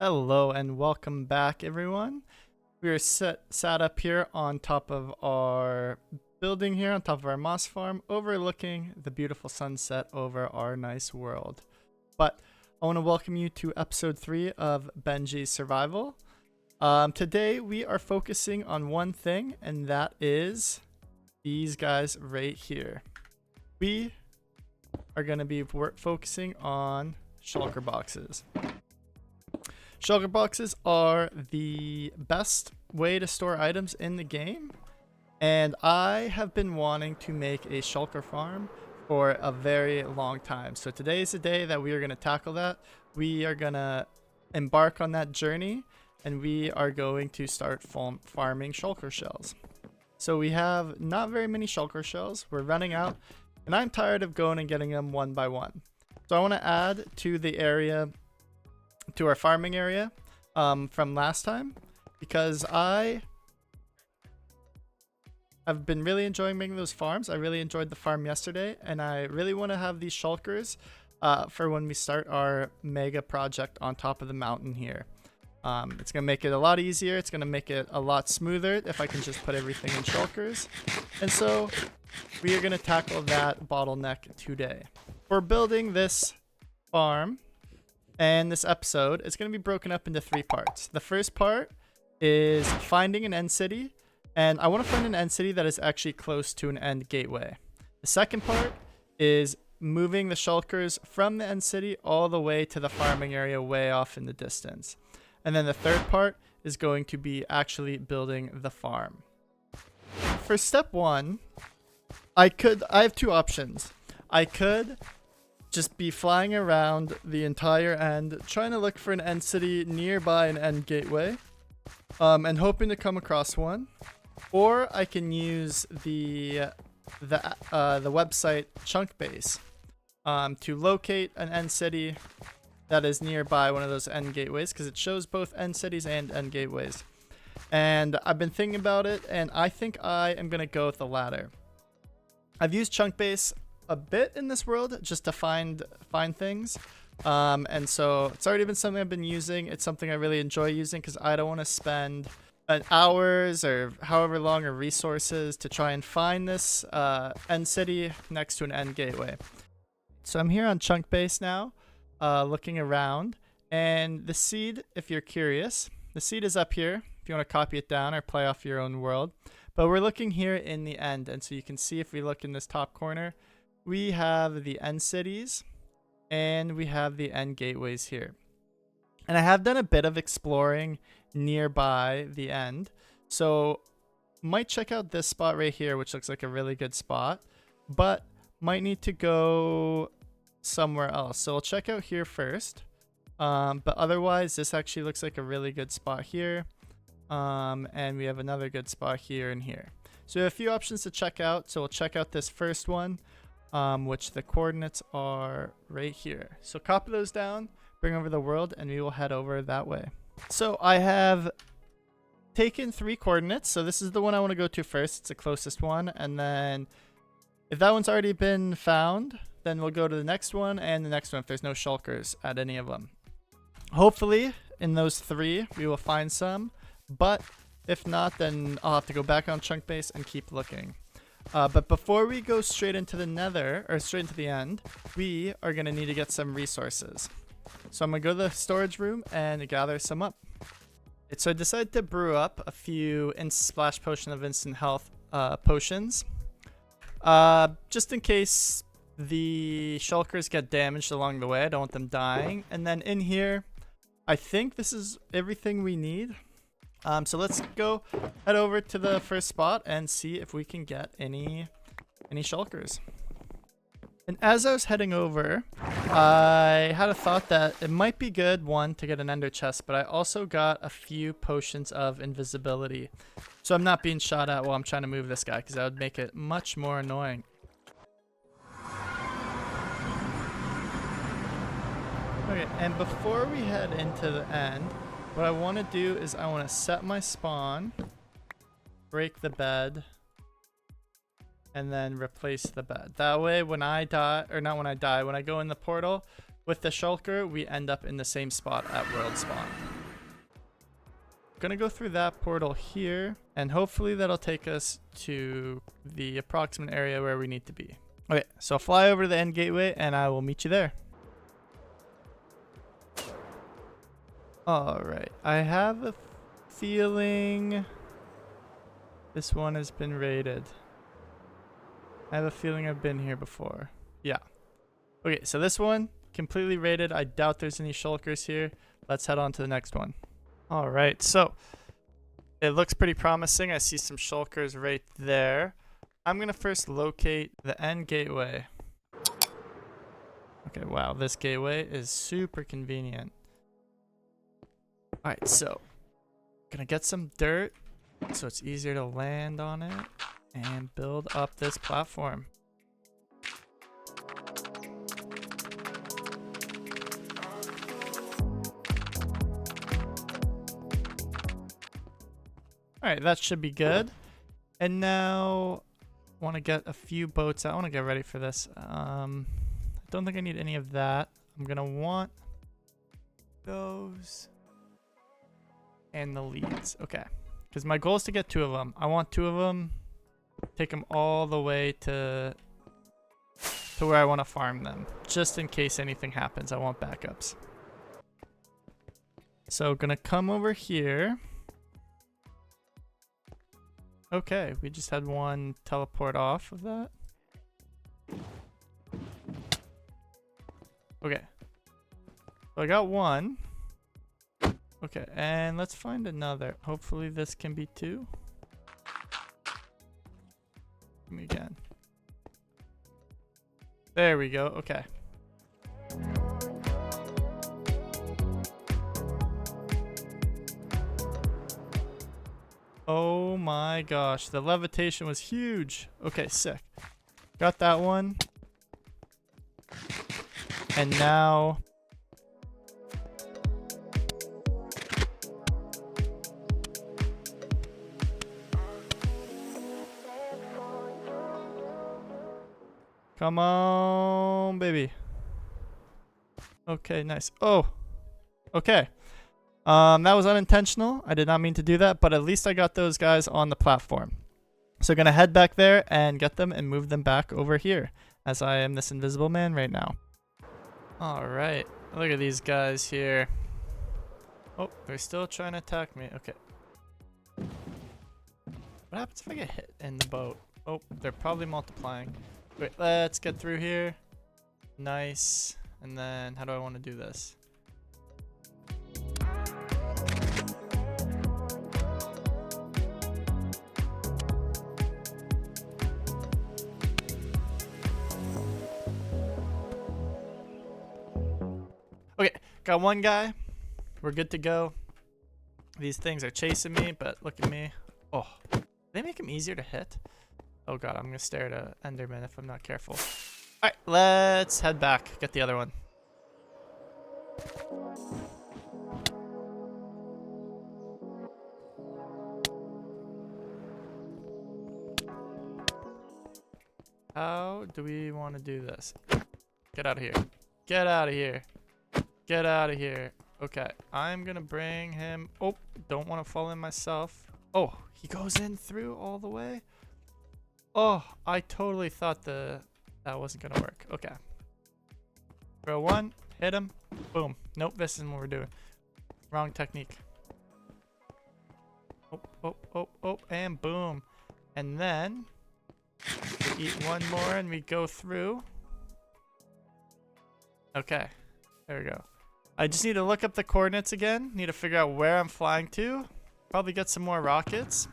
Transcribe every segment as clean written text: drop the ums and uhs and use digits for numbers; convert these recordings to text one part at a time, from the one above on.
Hello and welcome back, everyone. We are sat up here on top of our building here, on top of our moss farm, overlooking the beautiful sunset over our nice world. But I want to welcome you to episode 3 of Benji's Survival. Today we are focusing on one thing, and that is these guys right here. We are going to be focusing on shulker boxes. Shulker boxes are the best way to store items in the game, and I have been wanting to make a shulker farm for a very long time. So today is the day that we are going to tackle that. We are going to embark on that journey, and we are going to start farming shulker shells. So we have not very many shulker shells. We're running out, and I'm tired of going and getting them one by one. So I want to add to the area, to our farming area from last time, because I have been really enjoying making those farms. I really enjoyed the farm yesterday, and I really want to have these shulkers for when we start our mega project on top of the mountain here. It's going to make it a lot easier. It's going to make it a lot smoother if I can just put everything in shulkers. And so we are going to tackle that bottleneck today. For building this farm and this episode, it's going to be broken up into 3 parts. The first part is finding an end city, and I want to find an end city that is actually close to an end gateway. The second part is moving the shulkers from the end city all the way to the farming area way off in the distance. And then the third part is going to be actually building the farm. For step 1, I have 2 options. I could just be flying around the entire end, trying to look for an end city nearby an end gateway, and hoping to come across one. Or I can use the website Chunkbase to locate an end city that is nearby one of those end gateways, because it shows both end cities and end gateways. And I've been thinking about it, and I think I am gonna go with the latter. I've used Chunkbase a bit in this world just to find things, and so it's already been something I've been using. It's something I really enjoy using because I don't want to spend hours or however long or resources to try and find this end city next to an end gateway. So I'm here on Chunkbase now, looking around, and the seed, if you're curious, the seed is up here if you want to copy it down or play off your own world. But we're looking here in the end, and so you can see if we look in this top corner, we have the end cities and we have the end gateways here. And I have done a bit of exploring nearby the end, so might check out this spot right here, which looks like a really good spot, but might need to go somewhere else. So I'll check out here first, but otherwise this actually looks like a really good spot here, and we have another good spot here and here. So we have a few options to check out. So we'll check out this first one, which the coordinates are right here. So copy those down, bring over the world, and we will head over that way. So I have taken 3 coordinates. So this is the one I want to go to first. It's the closest one. And then if that one's already been found, then we'll go to the next one and the next one if there's no shulkers at any of them. Hopefully in those 3 we will find some, but if not, then I'll have to go back on Chunkbase and keep looking. But before we go straight into the nether, or straight into the end, we are going to need to get some resources. So I'm going to go to the storage room and gather some up. So I decided to brew up a few splash potion of instant health potions, just in case the shulkers get damaged along the way. I don't want them dying. And then in here, I think this is everything we need. So let's go head over to the first spot and see if we can get any shulkers. And as I was heading over, I had a thought that it might be good, one, to get an ender chest, but I also got a few potions of invisibility, so I'm not being shot at while I'm trying to move this guy, because that would make it much more annoying. Okay, and before we head into the end, what I want to do is I want to set my spawn, break the bed, and then replace the bed. That way when I die, or not when I die, when I go in the portal, with the shulker, we end up in the same spot at world spawn. Gonna go through that portal here, and hopefully that'll take us to the approximate area where we need to be. Okay, so I'll fly over to the end gateway and I will meet you there. Alright, I have a feeling this one has been raided. I have a feeling I've been here before. Yeah. Okay, so this one, completely raided. I doubt there's any shulkers here. Let's head on to the next one. Alright, so it looks pretty promising. I see some shulkers right there. I'm going to first locate the end gateway. Okay, wow, this gateway is super convenient. Alright, so gonna get some dirt so it's easier to land on it and build up this platform. Alright, that should be good. And now I want to get a few boats out. I want to get ready for this. I don't think I need any of that. I'm gonna want those and the leads. Okay, because my goal is to get 2 of them. I want 2 of them, take them all the way to where I want to farm them, just in case anything happens. I want backups. So gonna come over here. Okay, we just had one teleport off of that. Okay, so I got one. Okay, and let's find another. Hopefully this can be 2. Give me again. There we go. Okay. Oh my gosh, the levitation was huge. Okay, sick. Got that one. And now come on, baby. Okay, nice. Oh, okay. That was unintentional. I did not mean to do that, but at least I got those guys on the platform. So gonna head back there and get them and move them back over here, as I am this invisible man right now. All right, look at these guys here. Oh, they're still trying to attack me. Okay. What happens if I get hit in the boat? Oh, they're probably multiplying. Wait, let's get through here. Nice. And then how do I want to do this? Okay, got one guy. We're good to go. These things are chasing me, but look at me. Oh, they make them easier to hit. Oh god, I'm gonna stare at an Enderman if I'm not careful. Alright, let's head back. Get the other one. How do we want to do this? Get out of here. Get out of here. Get out of here. Okay, I'm gonna bring him. Oh, don't want to fall in myself. Oh, he goes in through all the way. Oh, I totally thought that wasn't gonna work. Okay. Throw one, hit him, boom. Nope, this isn't what we're doing. Wrong technique. Oh, and boom. And then we eat one more and we go through. Okay, there we go. I just need to look up the coordinates again. Need to figure out where I'm flying to. Probably get some more rockets.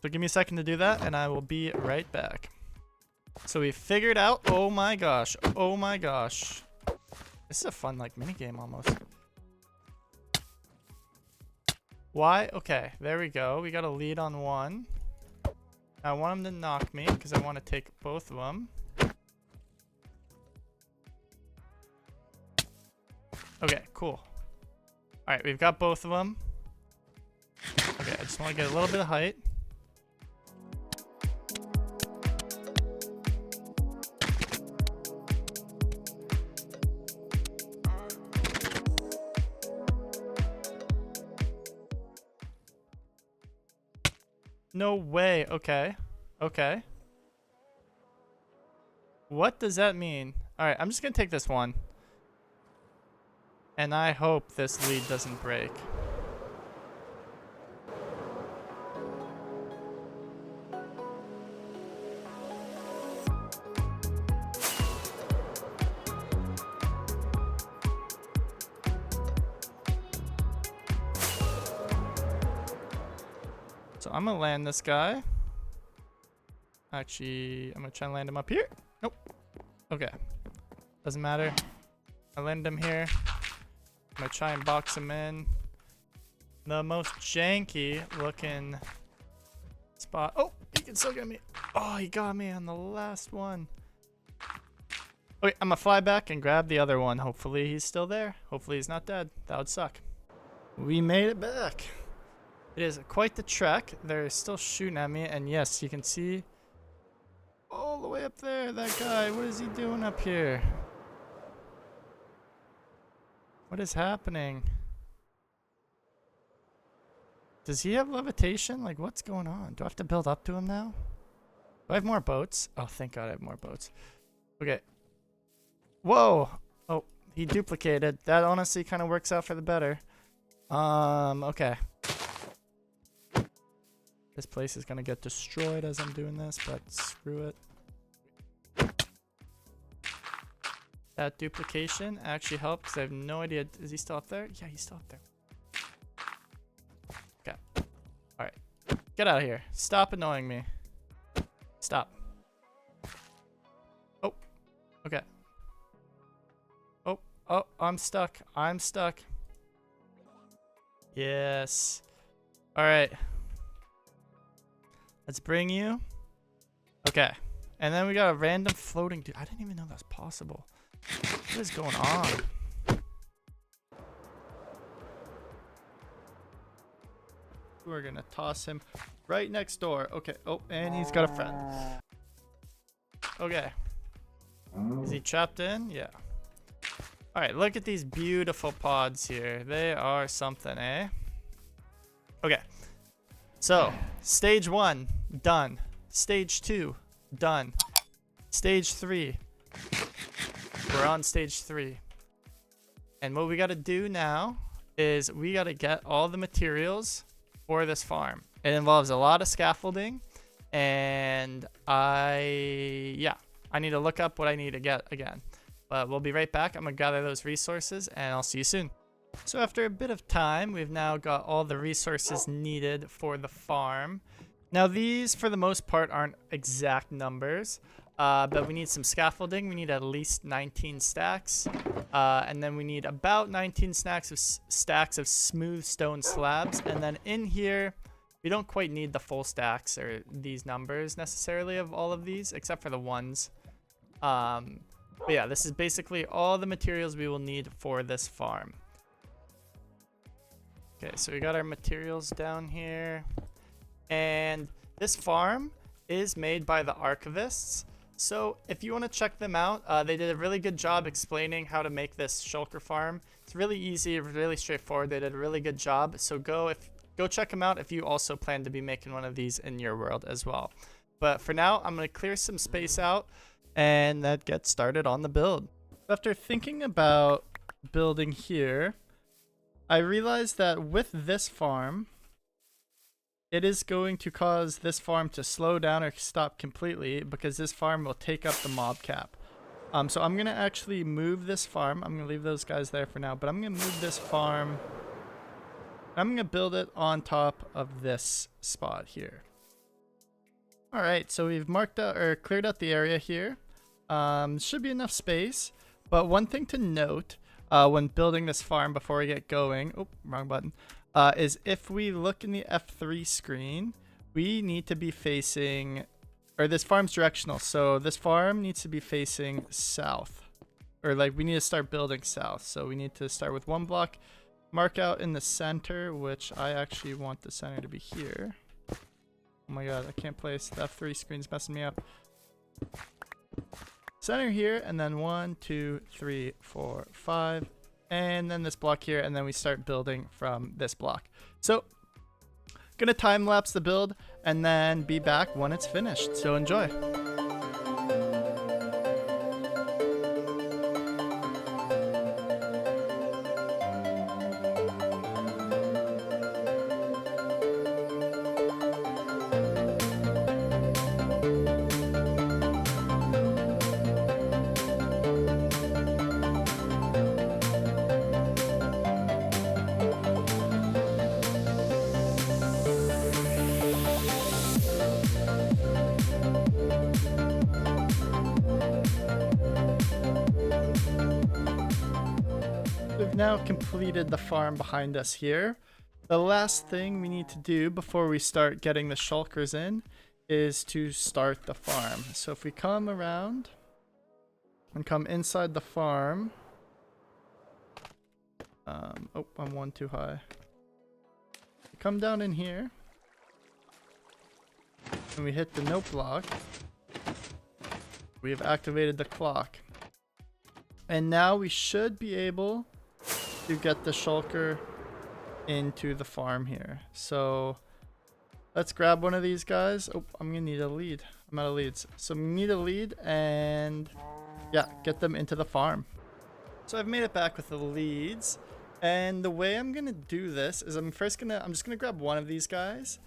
So give me a second to do that and I will be right back. So we figured out, oh my gosh. This is a fun like mini game almost. Why? Okay, there we go. We got a lead on one. I want him to knock me because I want to take both of them. Okay, cool. All right, we've got both of them. Okay, I just want to get a little bit of height. No way. Okay. Okay. What does that mean? Alright, I'm just gonna take this one. And I hope this lead doesn't break. So I'm gonna land this guy. Actually, I'm gonna try and land him up here. Nope. Okay. Doesn't matter. I land him here. I'm gonna try and box him in. The most janky looking spot. Oh, he can still get me. Oh, he got me on the last one. Okay, I'm gonna fly back and grab the other one. Hopefully he's still there. Hopefully he's not dead. That would suck. We made it back. It is quite the trek. They're still shooting at me, and yes, you can see all the way up there, that guy. What is he doing up here? What is happening? Does he have levitation? Like, what's going on? Do I have to build up to him now? Do I have more boats? Oh, thank God I have more boats. Okay. Whoa! Oh, he duplicated. That honestly kind of works out for the better. Okay. This place is gonna get destroyed as I'm doing this, but screw it. That duplication actually helped because I have no idea. Is he still up there? Yeah, he's still up there. Okay. Alright. Get out of here. Stop annoying me. Stop. Oh. Okay. Oh. Oh, I'm stuck. I'm stuck. Yes. Alright. Let's bring you. Okay. And then we got a random floating dude. I didn't even know that was possible. What is going on? We're gonna toss him right next door. Okay. Oh, and he's got a friend. Okay. Is he trapped in? Yeah. Alright, look at these beautiful pods here. They are something, eh? Okay. So, stage 1, done. Stage 2, done. Stage 3. We're on stage 3. And what we gotta do now is we gotta get all the materials for this farm. It involves a lot of scaffolding, and I need to look up what I need to get again. But we'll be right back. I'm gonna gather those resources, and I'll see you soon. So after a bit of time, we've now got all the resources needed for the farm. Now these, for the most part, aren't exact numbers, but we need some scaffolding. We need at least 19 stacks, and then we need about 19 stacks of smooth stone slabs. And then in here, we don't quite need the full stacks or these numbers necessarily of all of these, except for the ones. But yeah, this is basically all the materials we will need for this farm. Okay, so we got our materials down here. And this farm is made by the archivists. So if you want to check them out, they did a really good job explaining how to make this shulker farm. It's really easy, really straightforward. They did a really good job. So go check them out if you also plan to be making one of these in your world as well. But for now, I'm going to clear some space out and that gets started on the build. After thinking about building here, I realized that with this farm, it is going to cause this farm to slow down or stop completely because this farm will take up the mob cap. So I'm going to actually move this farm. I'm going to leave those guys there for now, but I'm going to move this farm. I'm going to build it on top of this spot here. All right, so we've marked out or cleared out the area here. Should be enough space, but one thing to note when building this farm before we get going, oh, wrong button, is if we look in the F3 screen, we need to be facing, or this farm's directional, so this farm needs to be facing south, or like we need to start building south. So we need to start with one block, mark out in the center, which I actually want the center to be here. Oh my god, I can't place, the F3 screen's messing me up. Center here, and then 1, 2, 3, 4, 5, and then this block here, and then we start building from this block. So Gonna time lapse the build and then be back when it's finished. So enjoy. We've now completed the farm behind us here. The last thing we need to do before we start getting the shulkers in is to start the farm. So if we come around and come inside the farm, oh, I'm one too high. Come down in here and we hit the note block. We have activated the clock. And now we should be able to get the shulker into the farm here. So let's grab one of these guys. Oh, I'm gonna need a lead. I'm out of leads. So we need a lead and yeah, get them into the farm. So I've made it back with the leads. And the way I'm gonna do this is I'm just gonna grab one of these guys.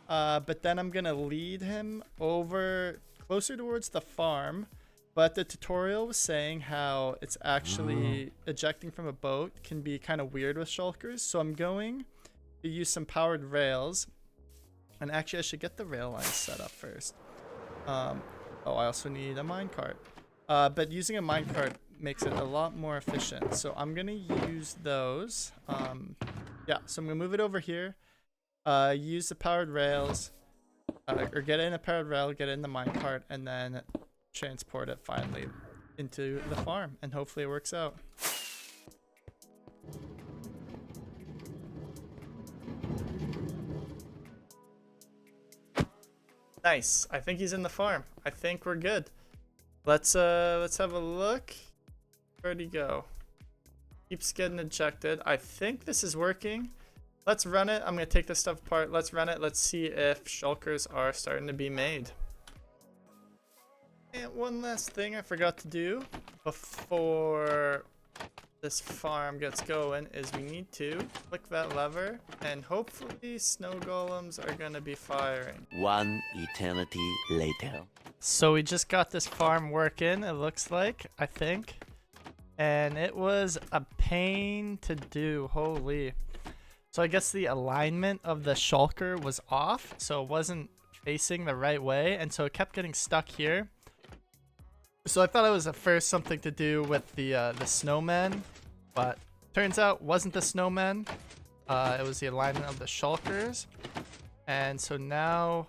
But then I'm gonna lead him over closer towards the farm. But the tutorial was saying how it's actually ejecting from a boat can be kind of weird with shulkers. So I'm going to use some powered rails. And actually I should get the rail lines set up first. Oh, I also need a minecart. But using a minecart makes it a lot more efficient. So I'm going to use those. Yeah, so I'm going to move it over here. Use the powered rails. Or get in a powered rail, get in the minecart, and then transport it finally into the farm, and hopefully it works out. Nice. I think he's in the farm. I think we're good. Let's have a look. Where'd he go? Keeps getting ejected. I think this is working. Let's run it. I'm gonna take this stuff apart. Let's run it. Let's see if shulkers are starting to be made. And one last thing I forgot to do before this farm gets going is we need to click that lever and hopefully snow golems are gonna be firing. One eternity later. So we just got this farm working, it looks like, I think. And it was a pain to do, holy. So I guess the alignment of the shulker was off, so it wasn't facing the right way, and so it kept getting stuck here. So I thought it was at first something to do with the snowmen, but turns out wasn't the snowmen. It was the alignment of the shulkers. And so now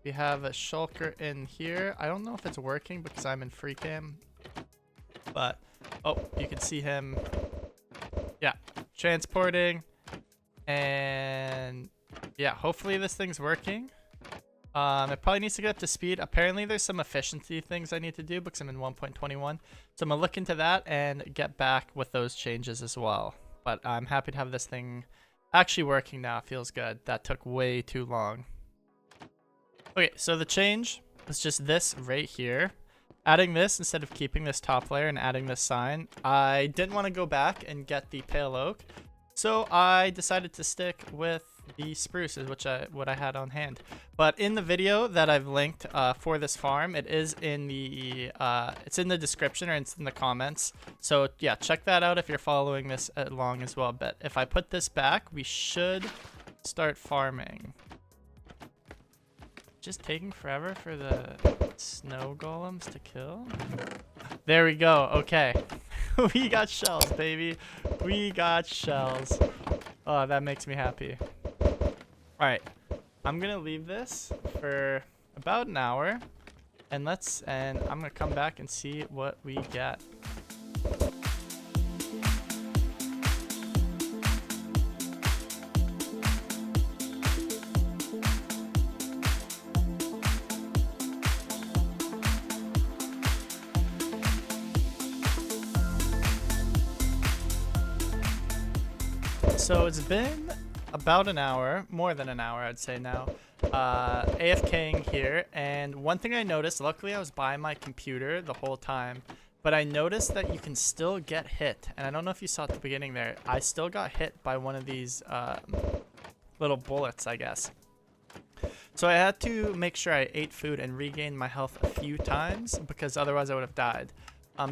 we have a shulker in here. I don't know if it's working because I'm in free cam, but oh, you can see him. Yeah, transporting. And yeah, hopefully this thing's working. It probably needs to get up to speed. Apparently there's some efficiency things I need to do because I'm in 1.21. So I'm gonna look into that and get back with those changes as well. But I'm happy to have this thing actually working now. It feels good. That took way too long. Okay, so the change is just this right here. Adding this instead of keeping this top layer and adding this sign. I didn't want to go back and get the pale oak. So I decided to stick with the spruces, what I had on hand. But in the video that I've linked for this farm, it is in the it's in the description or it's in the comments. So yeah, check that out if you're following this along as well. But if I put this back, we should start farming. Just taking forever for the snow golems to kill. There we go. Okay. We got shells, baby. We got shells. Oh, that makes me happy. All right. I'm going to leave this for about an hour and I'm going to come back and see what we get. So it's been about an hour, more than an hour, I'd say now, AFKing here. And one thing I noticed, luckily I was by my computer the whole time, but I noticed that you can still get hit. And I don't know if you saw at the beginning there, I still got hit by one of these little bullets, I guess. So I had to make sure I ate food and regained my health a few times because otherwise I would have died.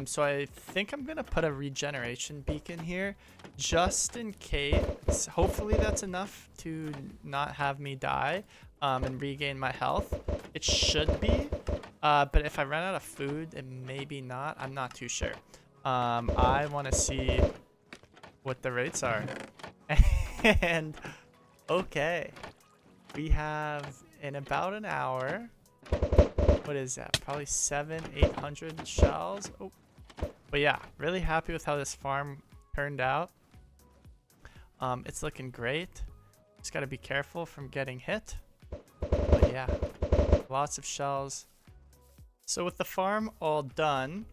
So I think I'm gonna put a regeneration beacon here just in case. Hopefully that's enough to not have me die and regain my health. It should be, but if I run out of food, it maybe not. I'm not too sure. I want to see what the rates are. And okay, we have in about an hour. What is that? Probably 800 shells. Oh, but yeah, really happy with how this farm turned out. It's looking great. Just got to be careful from getting hit. But yeah, lots of shells. So with the farm all done,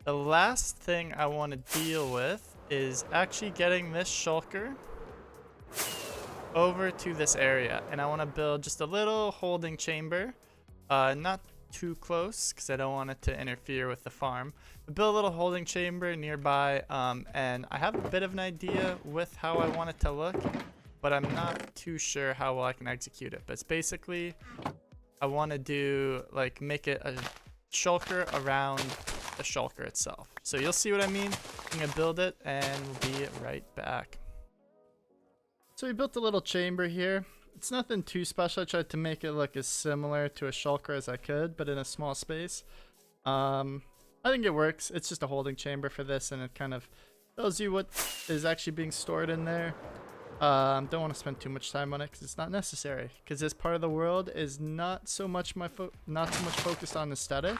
the last thing I want to deal with is actually getting this shulker over to this area. And I want to build just a little holding chamber. Not too close because I don't want it to interfere with the farm. But build a little holding chamber nearby, and I have a bit of an idea with how I want it to look, but I'm not too sure how well I can execute it. But it's basically, I want to do like make it a shulker around the shulker itself. So you'll see what I mean. I'm gonna build it and we'll be right back. So we built a little chamber here. It's nothing too special. I tried to make it look as similar to a shulker as I could, but in a small space. I think it works. It's just a holding chamber for this, and it kind of tells you what is actually being stored in there. Don't want to spend too much time on it because it's not necessary. Because this part of the world is not so much focused on aesthetic,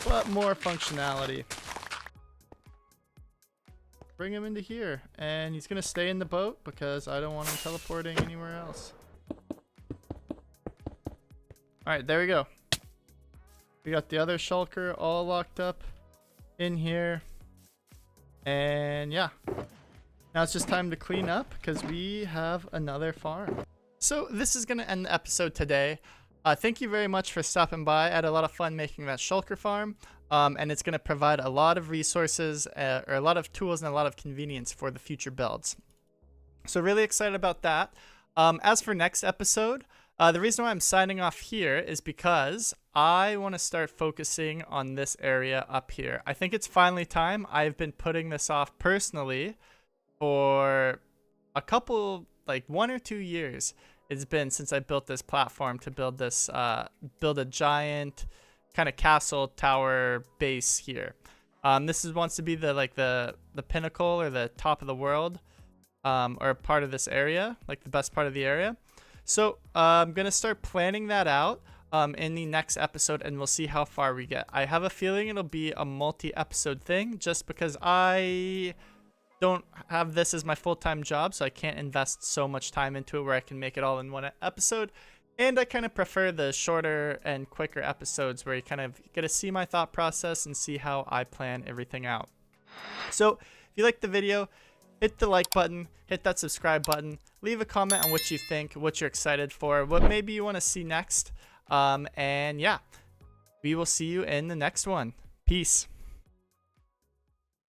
but more functionality. Bring him into here, and he's gonna stay in the boat because I don't want him teleporting anywhere else. Alright, there we go. We got the other shulker all locked up in here. And yeah. Now it's just time to clean up because we have another farm. So this is going to end the episode today. Thank you very much for stopping by. I had a lot of fun making that shulker farm. And it's going to provide a lot of resources, or a lot of tools and a lot of convenience for the future builds. So really excited about that. As for next episode, the reason why I'm signing off here is because I want to start focusing on this area up here. I think it's finally time. I've been putting this off personally for a couple, like 1 or 2 years. It's been since I built this platform to build this, build a giant kind of castle tower base here. This wants to be the pinnacle or the top of the world, or part of this area, like the best part of the area. So I'm gonna start planning that out in the next episode, and we'll see how far we get. I have a feeling it'll be a multi-episode thing, just because I don't have this as my full-time job, so I can't invest so much time into it where I can make it all in one episode. And I kind of prefer the shorter and quicker episodes where you kind of get to see my thought process and see how I plan everything out. So if you liked the video, hit the like button, hit that subscribe button, leave a comment on what you think, what you're excited for, what maybe you want to see next. And yeah, we will see you in the next one. Peace.